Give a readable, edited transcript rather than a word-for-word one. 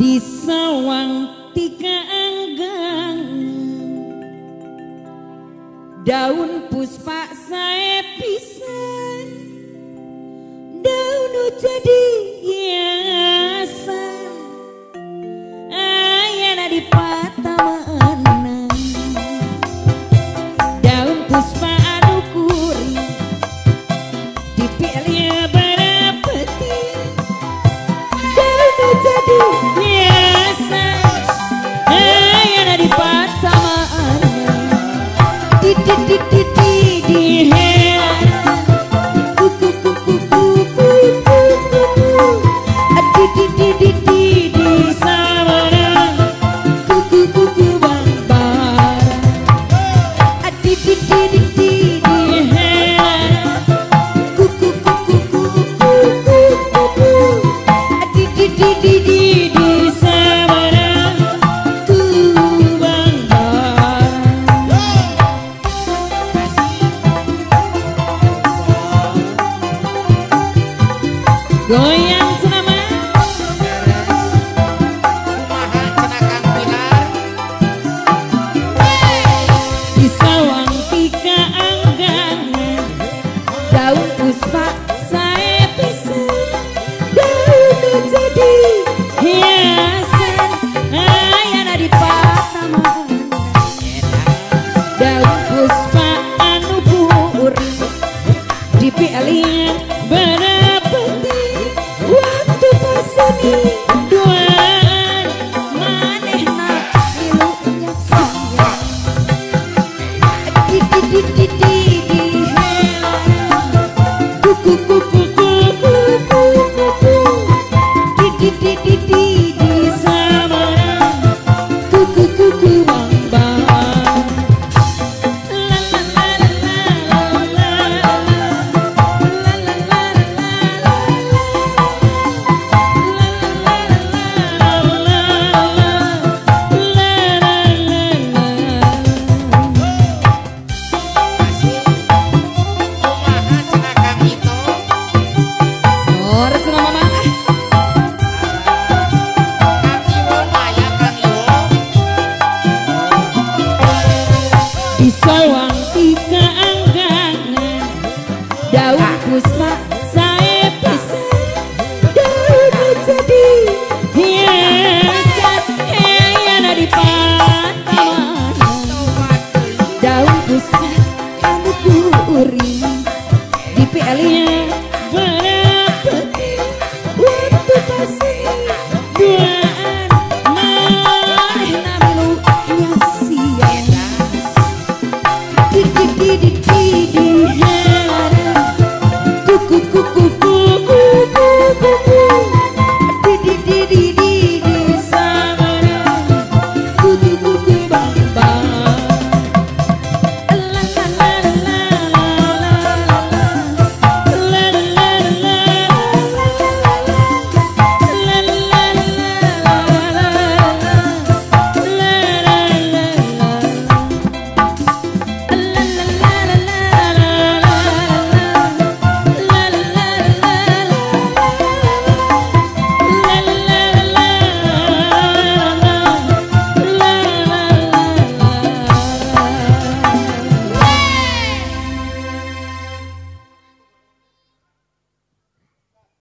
di sawang tiga anggang daun puspa saya pisan daun jadi hiasan ayana di patamanan daun puspa anu kuri dipilih berapeti daun jadi hiasan ayana di patamanan di goyang senama kumaha cenah Kang Pilar di sawang tiga anggang daun puspa saya pisan daun jadi hiasan ayana di patamanan daun puspa anu pur dipilih berapeti waktu pasani duaan manehna ilunya saya di helan kuku di samaran kuku bang so